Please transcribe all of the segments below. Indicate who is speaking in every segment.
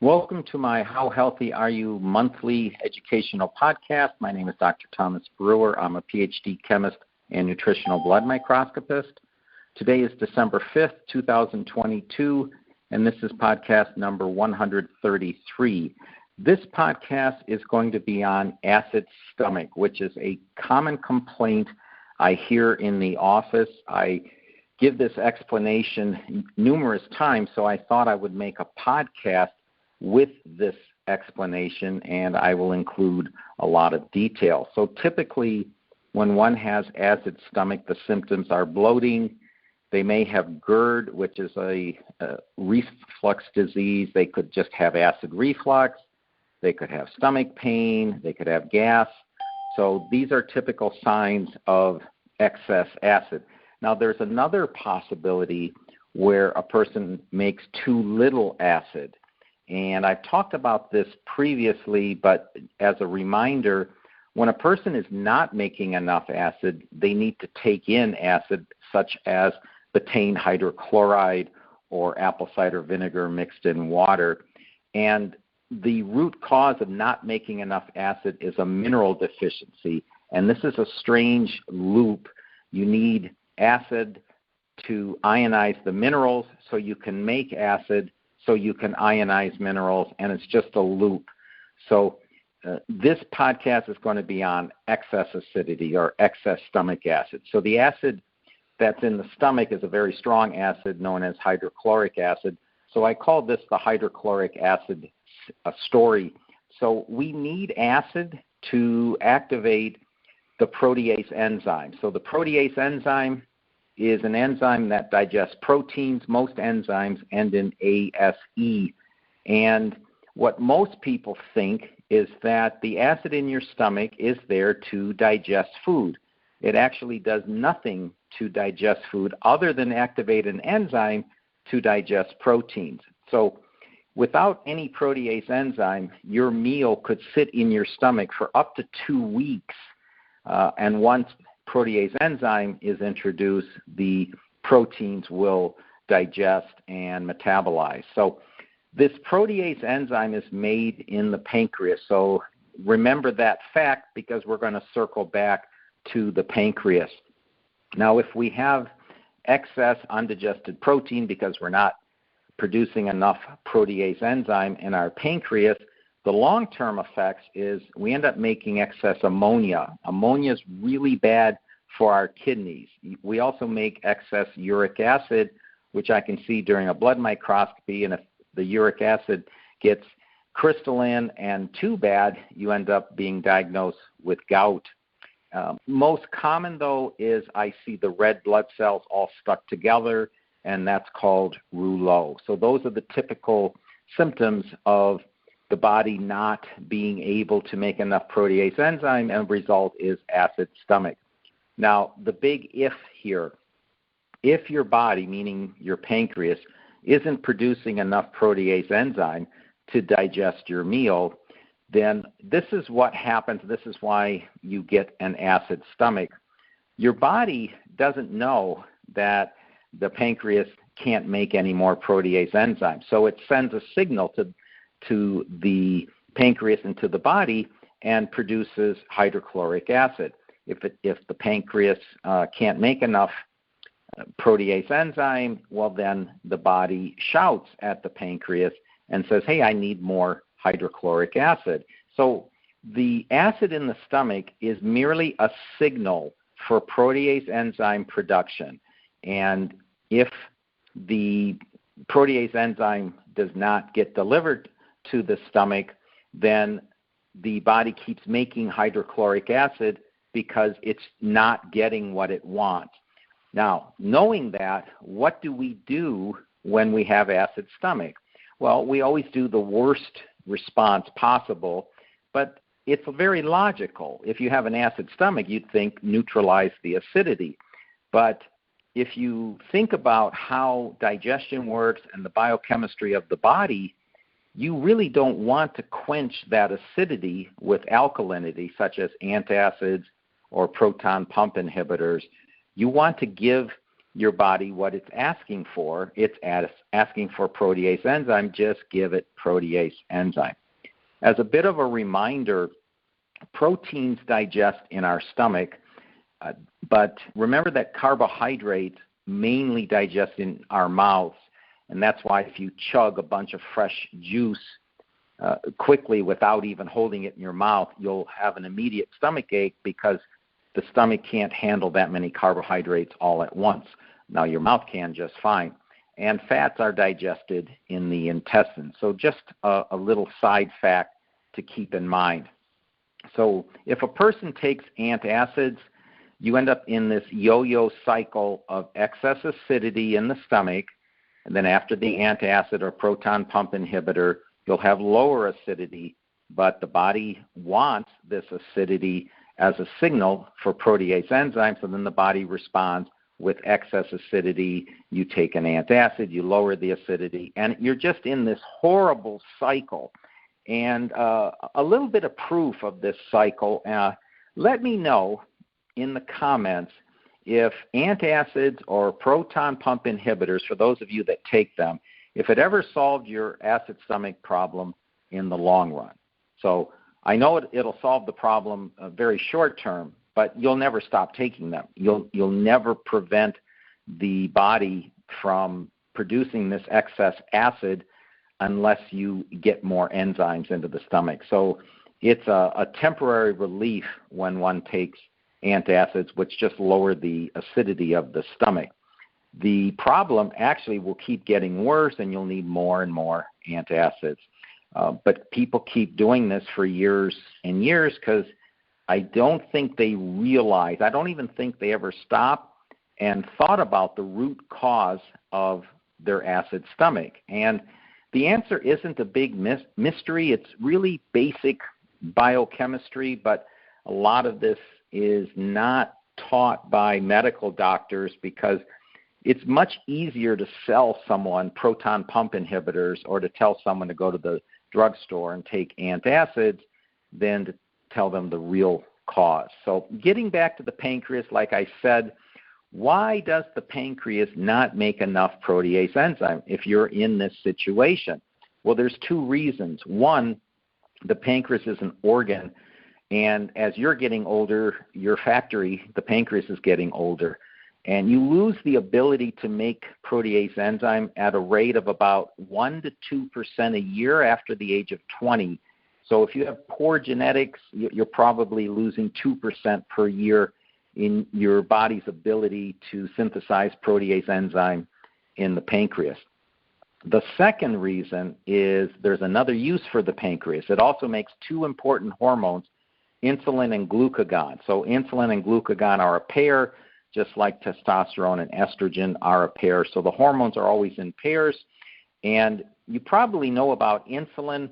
Speaker 1: Welcome to my How Healthy Are You monthly educational podcast. My name is Dr. Thomas Brewer. I'm a PhD chemist and nutritional blood microscopist. Today is December 5th, 2022, and this is podcast number 133. This podcast is going to be on acid stomach, which is a common complaint I hear in the office. I give this explanation numerous times, so I thought I would make a podcast with this explanation, and I will include a lot of detail. So typically, when one has acid stomach, the symptoms are bloating. They may have GERD, which is a reflux disease. They could just have acid reflux. They could have stomach pain. They could have gas. So these are typical signs of excess acid. Now, there's another possibility where a person makes too little acid. And I've talked about this previously, but as a reminder, when a person is not making enough acid, they need to take in acid such as betaine hydrochloride or apple cider vinegar mixed in water. And the root cause of not making enough acid is a mineral deficiency. And this is a strange loop. You need acid to ionize the minerals so you can make acid, so you can ionize minerals, and it's just a loop. So this podcast is going to be on excess acidity or excess stomach acid. So the acid that's in the stomach is a very strong acid known as hydrochloric acid. So I call this the hydrochloric acid story. So we need acid to activate the protease enzyme. So the protease enzyme is an enzyme that digests proteins. Most enzymes end in ASE. And what most people think is that the acid in your stomach is there to digest food. It actually does nothing to digest food other than activate an enzyme to digest proteins. So without any protease enzyme, your meal could sit in your stomach for up to 2 weeks. And once protease enzyme is introduced, the proteins will digest and metabolize. So this protease enzyme is made in the pancreas. So remember that fact because we're going to circle back to the pancreas. Now, if we have excess undigested protein because we're not producing enough protease enzyme in our pancreas, the long-term effects is we end up making excess ammonia. Ammonia is really bad for our kidneys. We also make excess uric acid, which I can see during a blood microscopy, and if the uric acid gets crystalline and too bad, you end up being diagnosed with gout. Most common, though, is I see the red blood cells all stuck together, and that's called rouleau. So those are the typical symptoms of the body not being able to make enough protease enzyme, and the result is acid stomach. Now, the big if here, if your body, meaning your pancreas, isn't producing enough protease enzyme to digest your meal, then this is what happens. This is why you get an acid stomach. Your body doesn't know that the pancreas can't make any more protease enzyme, so it sends a signal to the pancreas and to the body and produces hydrochloric acid. If the pancreas can't make enough protease enzyme, well, then the body shouts at the pancreas and says, hey, I need more hydrochloric acid. So the acid in the stomach is merely a signal for protease enzyme production. And if the protease enzyme does not get delivered to the stomach, then the body keeps making hydrochloric acid because it's not getting what it wants. Now, knowing that, what do we do when we have acid stomach? Well, we always do the worst response possible, but it's very logical. If you have an acid stomach, you'd think neutralize the acidity. But if you think about how digestion works and the biochemistry of the body, you really don't want to quench that acidity with alkalinity, such as antacids or proton pump inhibitors. You want to give your body what it's asking for. It's asking for protease enzyme. Just give it protease enzyme. As a bit of a reminder, proteins digest in our stomach, but remember that carbohydrates mainly digest in our mouths, and that's why if you chug a bunch of fresh juice quickly without even holding it in your mouth, you'll have an immediate stomach ache because the stomach can't handle that many carbohydrates all at once. Now your mouth can just fine. And fats are digested in the intestines. So just a little side fact to keep in mind. So if a person takes antacids, you end up in this yo-yo cycle of excess acidity in the stomach, and then after the antacid or proton pump inhibitor, you'll have lower acidity, but the body wants this acidity as a signal for protease enzyme, so then the body responds with excess acidity. You take an antacid, you lower the acidity, and you're just in this horrible cycle. And a little bit of proof of this cycle, let me know in the comments if antacids or proton pump inhibitors, for those of you that take them, if it ever solved your acid stomach problem in the long run. So I know it'll solve the problem very short term, but you'll never stop taking them. You'll never prevent the body from producing this excess acid unless you get more enzymes into the stomach. So it's a temporary relief when one takes antacids, which just lower the acidity of the stomach. The problem actually will keep getting worse, and you'll need more and more antacids. But people keep doing this for years and years because I don't think they realize, I don't even think they ever stopped and thought about the root cause of their acid stomach. And the answer isn't a big mystery. It's really basic biochemistry, but a lot of this is not taught by medical doctors because it's much easier to sell someone proton pump inhibitors or to tell someone to go to the drugstore and take antacids than to tell them the real cause. So getting back to the pancreas, like I said, why does the pancreas not make enough protease enzyme if you're in this situation? Well, there's two reasons. One, the pancreas is an organ, and as you're getting older, your factory, the pancreas, is getting older. And you lose the ability to make protease enzyme at a rate of about 1 to 2% a year after the age of 20. So if you have poor genetics, you're probably losing 2% per year in your body's ability to synthesize protease enzyme in the pancreas. The second reason is there's another use for the pancreas. It also makes two important hormones, insulin and glucagon. So insulin and glucagon are a pair, just like testosterone and estrogen are a pair. So the hormones are always in pairs. And you probably know about insulin.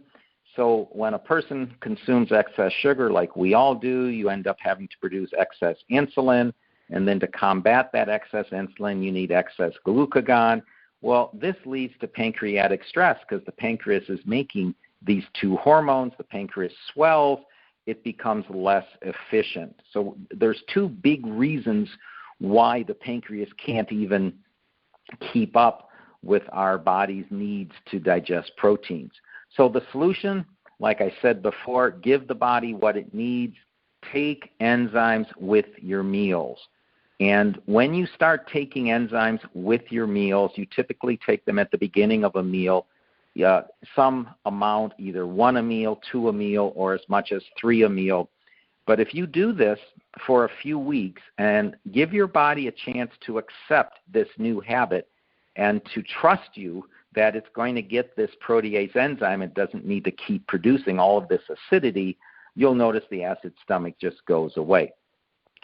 Speaker 1: So when a person consumes excess sugar, like we all do, you end up having to produce excess insulin. And then to combat that excess insulin, you need excess glucagon. Well, this leads to pancreatic stress because the pancreas is making these two hormones. The pancreas swells. It becomes less efficient. So there's two big reasons why the pancreas can't even keep up with our body's needs to digest proteins. So the solution, like I said before, give the body what it needs. Take enzymes with your meals. And when you start taking enzymes with your meals, you typically take them at the beginning of a meal, some amount, either 1 a meal, 2 a meal, or as much as 3 a meal. But if you do this for a few weeks and give your body a chance to accept this new habit and to trust you that it's going to get this protease enzyme, it doesn't need to keep producing all of this acidity, you'll notice the acid stomach just goes away.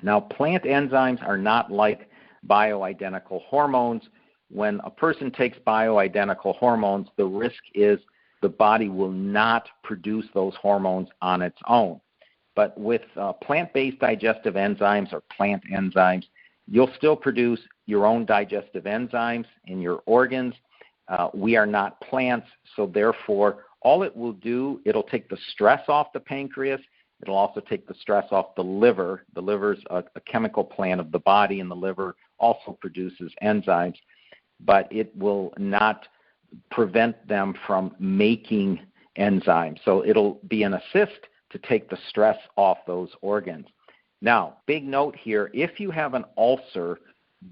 Speaker 1: Now, plant enzymes are not like bioidentical hormones. When a person takes bioidentical hormones, the risk is the body will not produce those hormones on its own. But with plant-based digestive enzymes or plant enzymes, you'll still produce your own digestive enzymes in your organs. We are not plants, so therefore all it will do, it'll take the stress off the pancreas. It'll also take the stress off the liver. The liver's a chemical plant of the body, and the liver also produces enzymes, but it will not prevent them from making enzymes. So it'll be an assist to take the stress off those organs. Now, big note here, if you have an ulcer,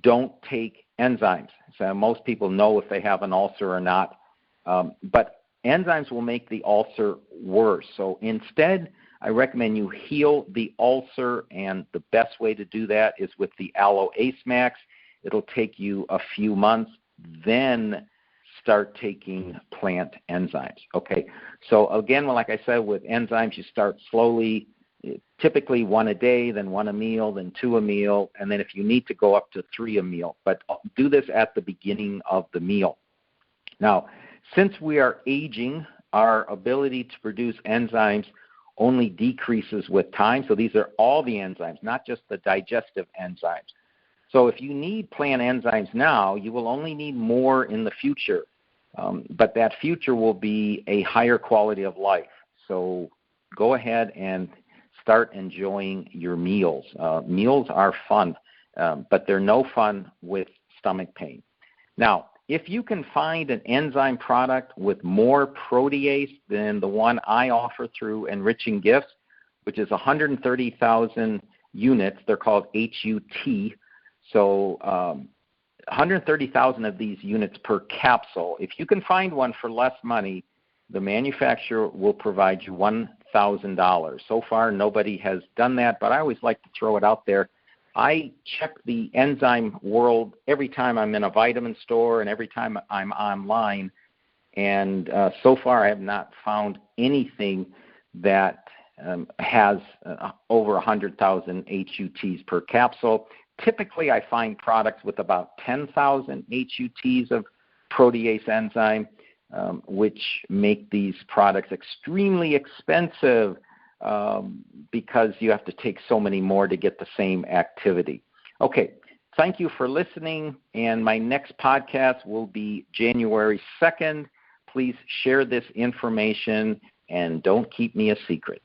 Speaker 1: don't take enzymes. So most people know if they have an ulcer or not, but enzymes will make the ulcer worse. So instead, I recommend you heal the ulcer, and the best way to do that is with the Aloe Ace Max. It'll take you a few months, then start taking plant enzymes. Okay, so again, like I said, with enzymes, you start slowly, typically 1 a day, then 1 a meal, then 2 a meal, and then if you need to go up to 3 a meal. But do this at the beginning of the meal. Now, since we are aging, our ability to produce enzymes only decreases with time. So these are all the enzymes, not just the digestive enzymes. So if you need plant enzymes now, you will only need more in the future. But that future will be a higher quality of life. So go ahead and start enjoying your meals. Meals are fun, but they're no fun with stomach pain. Now, if you can find an enzyme product with more protease than the one I offer through Enriching Gifts, which is 130,000 units, they're called HUT. So 130,000 of these units per capsule. If you can find one for less money, the manufacturer will provide you $1,000. So far, nobody has done that, but I always like to throw it out there. I check the enzyme world every time I'm in a vitamin store and every time I'm online, and so far I have not found anything that has over 100,000 HUTs per capsule. Typically, I find products with about 10,000 HUTs of protease enzyme, which make these products extremely expensive because you have to take so many more to get the same activity. Okay, thank you for listening, and my next podcast will be January 2nd. Please share this information and don't keep me a secret.